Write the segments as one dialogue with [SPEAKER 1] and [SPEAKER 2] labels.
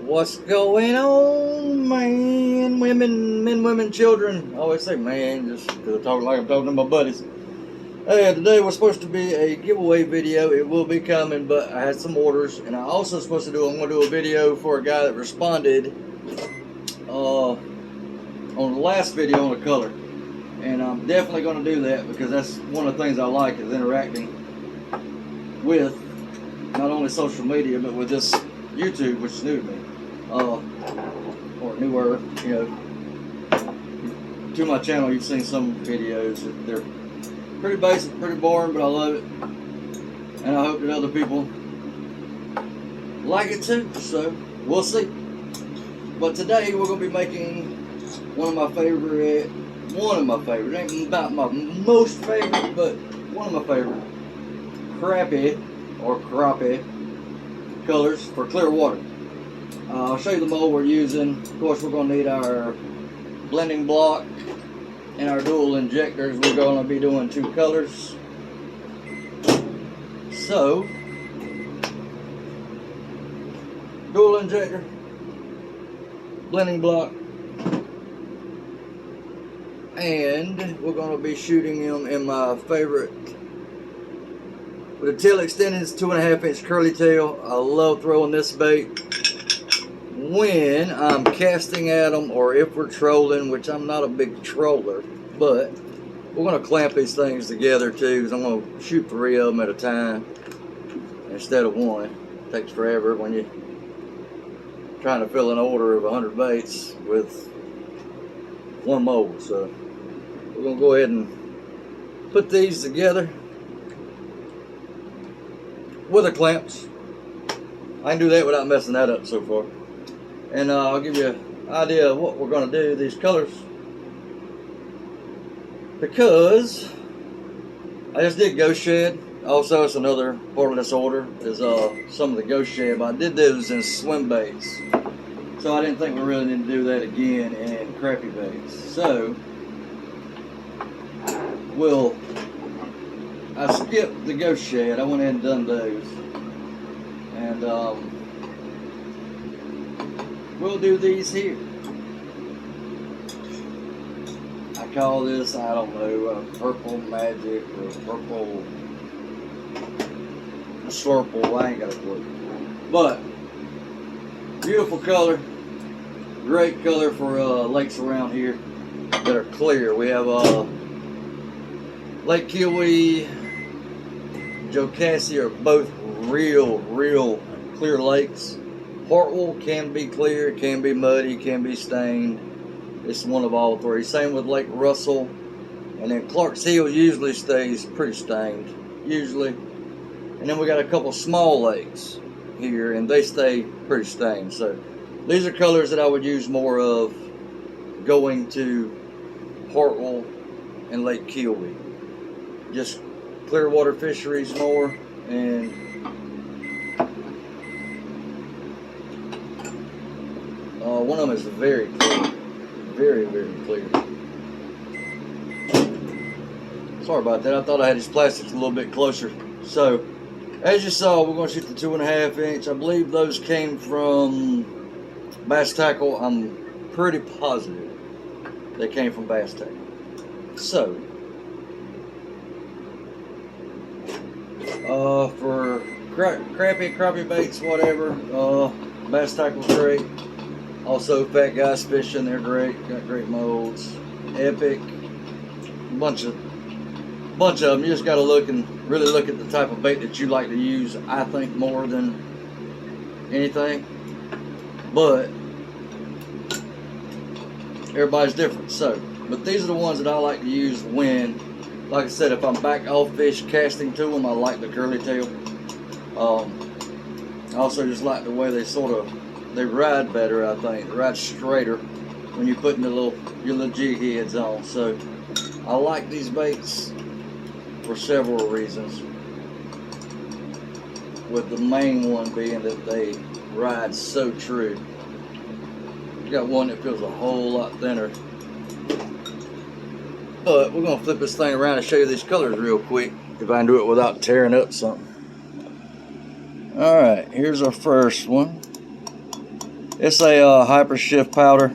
[SPEAKER 1] What's going on, man? Women, men, women, children. I always say man, just because I talk like I'm talking to my buddies. Hey, today was supposed to be a giveaway video. It will be coming, but I had some orders, and I also supposed to do. I'm going to do a video for a guy that responded on the last video on the color, and I'm definitely going to do that because that's one of the things I like is interacting with not only social media but with this YouTube, which is new to me, or newer. You know, to my channel, you've seen some videos. They're pretty basic, pretty boring, but I love it, and I hope that other people like it too. So we'll see. But today we're going to be making one of my favorite. It ain't about my most favorite, but one of my favorite crappie or crappie colors for clear water. I'll show you the mold we're using. Of course, we're going to need our blending block and our dual injectors. We're going to be doing 2 colors. So, dual injector, blending block, and we're going to be shooting them in my favorite with a tail extended 2.5 inch curly tail. I love throwing this bait when I'm casting at them or if we're trolling, which I'm not a big troller, but we're going to clamp these things together too, because I'm going to shoot 3 of them at a time instead of one. It takes forever when you're trying to fill an order of 100 baits with one mold. So we're going to go ahead and put these together with the clamps. I can do that without messing that up so far. And I'll give you an idea of what we're going to do, these colors. Because I just did ghost shed. Also, it's another part of this order is some of the ghost shed. But I did those in swim baits. So I didn't think we really need to do that again in crappie baits. So, I skipped the ghost shed. I went ahead and done those. And we'll do these here. I call this, I don't know, purple magic or purple slurple. I ain't got a clue. But, beautiful color. Great color for lakes around here that are clear. We have Lake Kiwi, Jocassee are both real clear lakes. Hartwell can be clear, can be muddy, can be stained. It's one of all 3. Same with Lake Russell. And then Clark's Hill usually stays pretty stained, usually. And then we got a couple small lakes here, and they stay pretty stained. So these are colors that I would use more of going to Hartwell and Lake Kiwi. Just clear water fisheries more, and one of them is very clear, very clear. Sorry about that. I thought I had these plastics a little bit closer. So, as you saw, we're going to shoot the 2.5 inch. I believe those came from Bass Tackle. I'm pretty positive they came from Bass Tackle. So, for crappie baits, whatever, Bass Tackle's great. Also, Fat Guys Fishing, they're great. Got great molds. Epic. Bunch of them. You just got to look and really look at the type of bait that you like to use. I think more than anything, but everybody's different. So, but these are the ones that I like to use when, like I said, if I'm back off fish casting to them, I like the curly tail. I also just like the way they ride better. I think they ride straighter when you're putting your little jig heads on. So I like these baits for several reasons, with the main one being that they ride so true. You got one that feels a whole lot thinner. But we're going to flip this thing around and show you these colors real quick, if I can do it without tearing up something. Alright, here's our first one. It's a hyper shift powder.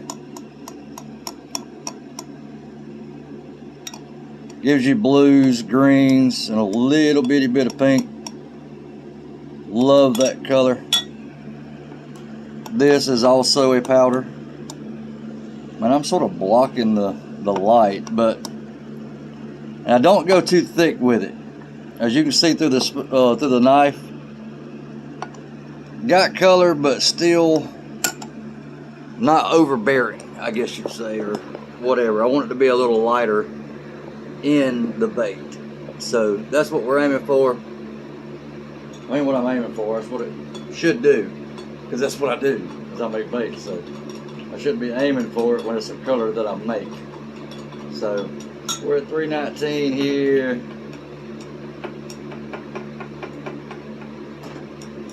[SPEAKER 1] Gives you blues, greens, and a little bitty bit of pink. Love that color. This is also a powder. Man, I'm sort of blocking the light, but and I don't go too thick with it. As you can see through the knife, got color, but still not overbearing, I guess you'd say, or whatever. I want it to be a little lighter in the bait. So that's what we're aiming for. I mean, what I'm aiming for, that's what it should do, because that's what I do, is I make bait. So I should be aiming for it when it's a color that I make. So we're at 319 here.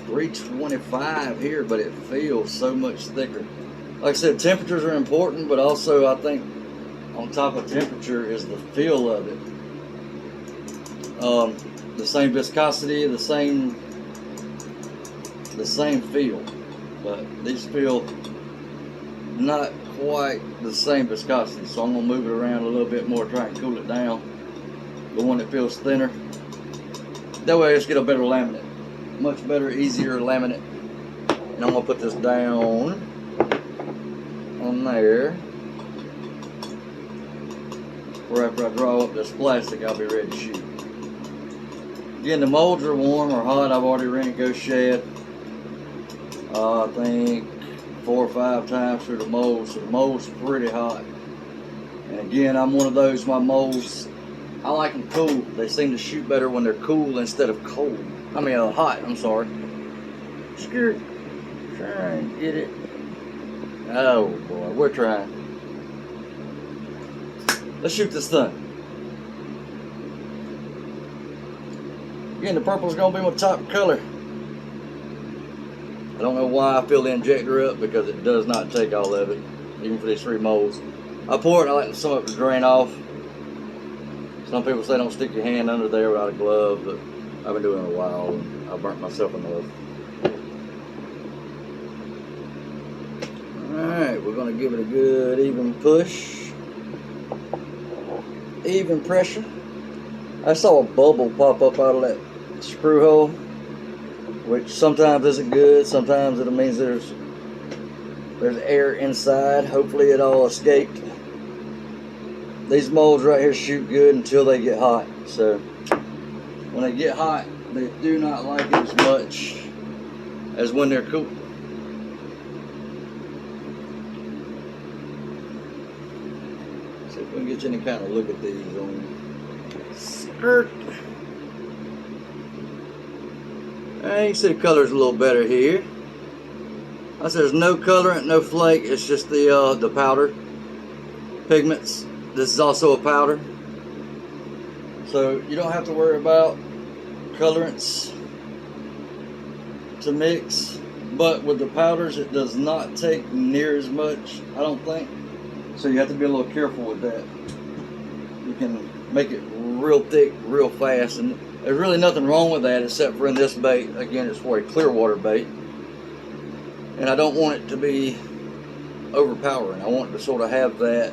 [SPEAKER 1] 325 here, but it feels so much thicker. Like I said, temperatures are important, but also I think on top of temperature is the feel of it. The same viscosity, the same feel, but these feel not quite the same viscosity, so I'm gonna move it around a little bit more, try and cool it down. The one that feels thinner, that way I just get a better laminate, much better, easier laminate. And I'm gonna put this down on there, where after I draw up this plastic, I'll be ready to shoot. Again, the molds are warm or hot. I've already ran it go shed, I think 4 or 5 times through the molds, so the molds are pretty hot. And again, I'm one of those, my molds, I like them cool. They seem to shoot better when they're cool instead of cold. I mean, hot, I'm sorry. Skirt. Try and get it. Oh boy, we're trying. Let's shoot this thing. Again, the purple is going to be my top color. I don't know why I fill the injector up, because it does not take all of it, even for these 3 molds. I pour it and I let some of it drain off. Some people say don't stick your hand under there without a glove, but I've been doing it a while and I burnt myself enough. Alright, we're going to give it a good even push. Even pressure. I saw a bubble pop up out of that screw hole, which sometimes isn't good. Sometimes it means there's air inside. Hopefully it all escaped. These molds right here shoot good until they get hot. So when they get hot, they do not like it as much as when they're cool. See if we can get you any kind of look at these on skirt. You can see the color's a little better here. I said there's no colorant, no flake. It's just the powder pigments. This is also a powder, so you don't have to worry about colorants to mix. But with the powders, it does not take near as much, I don't think. So you have to be a little careful with that. You can make it real thick, real fast, and there's really nothing wrong with that, except for in this bait. Again, it's for a clear water bait, and I don't want it to be overpowering. I want it to sort of have that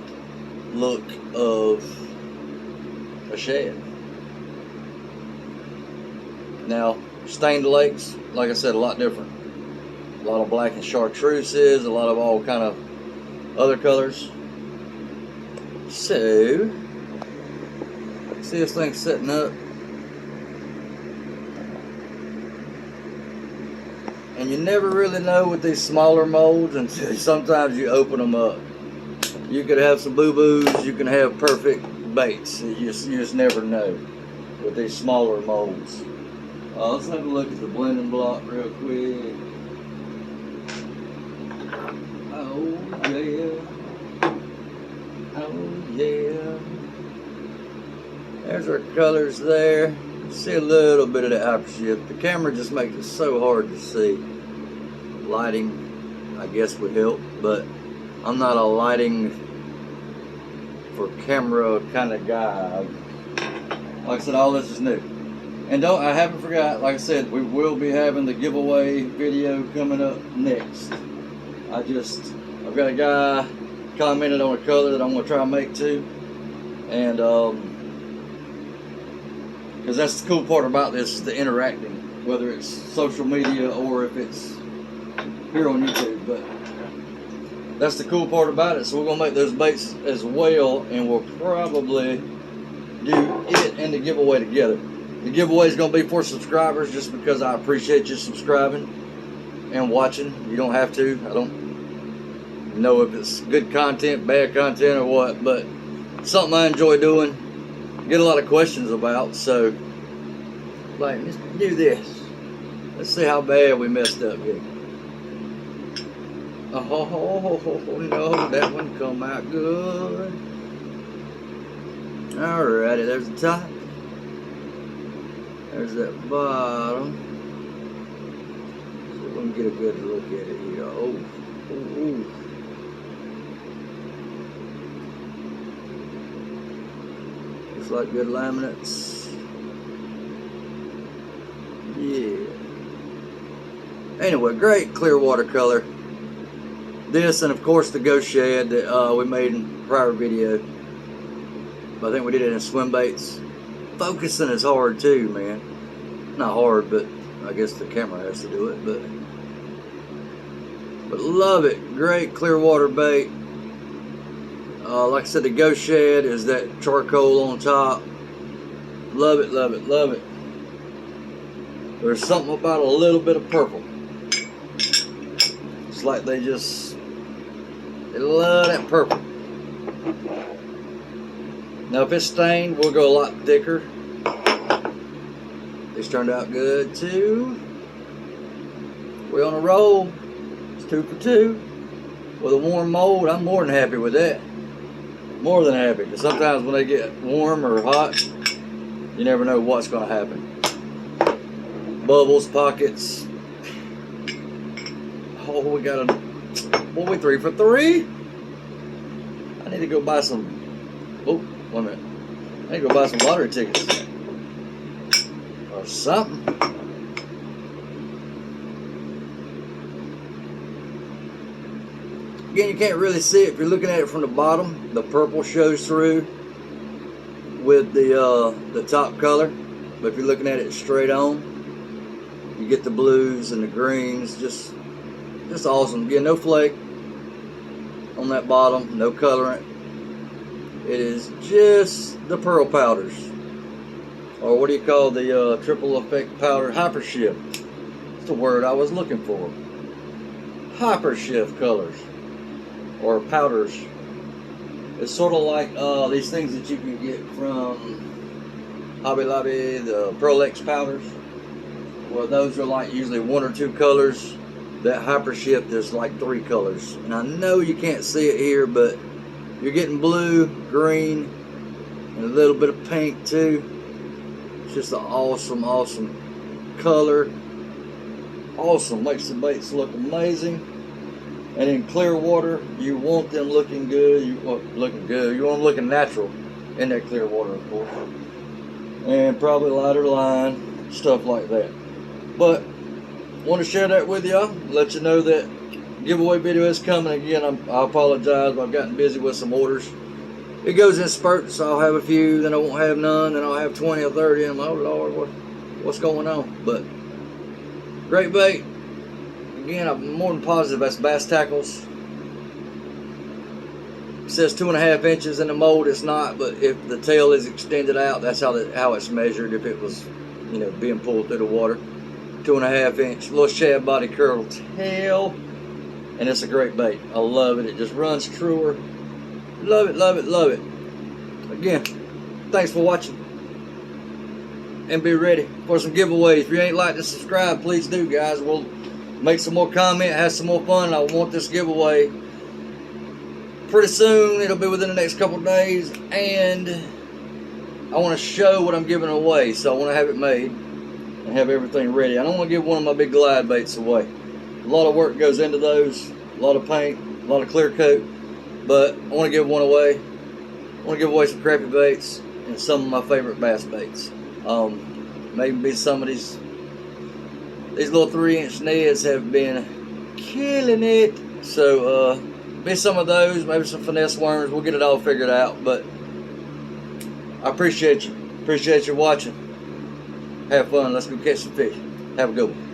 [SPEAKER 1] look of a shad. Now, stained lakes, like I said, a lot different. A lot of black and chartreuses, a lot of all kind of other colors. So, see this thing setting up. And you never really know with these smaller molds until sometimes you open them up. You could have some boo-boos, you can have perfect baits. You just never know with these smaller molds. Let's have a look at the blending block real quick. Oh yeah. Oh yeah. There's our colors there. See a little bit of that hyper shift. The camera just makes it so hard to see. Lighting, I guess, would help, but I'm not a lighting for camera kind of guy. Like I said, all this is new. And I haven't forgot, like I said, we will be having the giveaway video coming up next. I've got a guy commented on a color that I'm going to try and make too. And because that's the cool part about this, is the interacting, whether it's social media or if it's here on YouTube. But that's the cool part about it. So we're going to make those baits as well, and we'll probably do it and the giveaway together. The giveaway is going to be for subscribers, just because I appreciate you subscribing and watching. You don't have to. I don't know if it's good content, bad content, or what, but something I enjoy doing, get a lot of questions about. So, like, let's do this. Let's see how bad we messed up here. Oh no, that one come out good. Alrighty, there's the top. There's that bottom. So let me get a good look at it here. Oh. Looks like good laminates. Yeah. Anyway, great clear watercolor. This, and of course the ghost shad that we made in a prior video. I think we did it in swim baits. Focusing is hard too, man. Not hard, but I guess the camera has to do it. But love it. Great clear water bait. Like I said, the ghost shad is that charcoal on top. Love it, love it, love it. There's something about a little bit of purple. It's like they love that purple. Now if it's stained, we'll go a lot thicker. This turned out good too. We're on a roll. It's 2 for 2. With a warm mold, I'm more than happy with that. More than happy, because sometimes when they get warm or hot, you never know what's going to happen. Bubbles, pockets. Oh, we got we 3 for 3. I need to go buy some. Oh, wait a minute. I need to go buy some lottery tickets or something. Again, you can't really see it if you're looking at it from the bottom. The purple shows through with the top color, but if you're looking at it straight on, you get the blues and the greens. Just awesome. Again, no flake on that bottom, no colorant. It is just the pearl powders, or what do you call the triple effect powder? Hyper shift. That's the word I was looking for. Hyper shift colors. Or powders. It's sort of like these things that you can get from Hobby Lobby, the Pearl X powders. Well, those are like usually 1 or 2 colors. That Hyper Shift is like 3 colors. And I know you can't see it here, but you're getting blue, green, and a little bit of pink too. It's just an awesome, awesome color. Awesome, makes the baits look amazing. And in clear water, you want them looking good. You want them looking natural in that clear water, of course. And probably lighter line, stuff like that. But want to share that with y'all. Let you know that giveaway video is coming. Again, I apologize, but I've gotten busy with some orders. It goes in spurts. I'll have a few, then I won't have none, then I'll have 20 or 30. And I'm like, oh Lord, what's going on? But great bait. Again, I'm more than positive that's bass tackles. It says 2.5 inches in the mold. It's not, but if the tail is extended out, that's how it's measured. If it was, being pulled through the water, 2.5 inch little shad body curl tail, and it's a great bait. I love it. It just runs truer. Love it, love it, love it. Again, thanks for watching, and be ready for some giveaways. If you ain't like to subscribe, please do, guys. We'll make some more comment, have some more fun. I want this giveaway pretty soon. It'll be within the next couple days, and I want to show what I'm giving away. So I want to have it made and have everything ready. I don't want to give one of my big glide baits away. A lot of work goes into those, a lot of paint, a lot of clear coat, but I want to give one away. I want to give away some crappie baits and some of my favorite bass baits. Maybe some of these little 3-inch Neds have been killing it. So be some of those, maybe some finesse worms. We'll get it all figured out. But I appreciate you. Appreciate you watching. Have fun. Let's go catch some fish. Have a good one.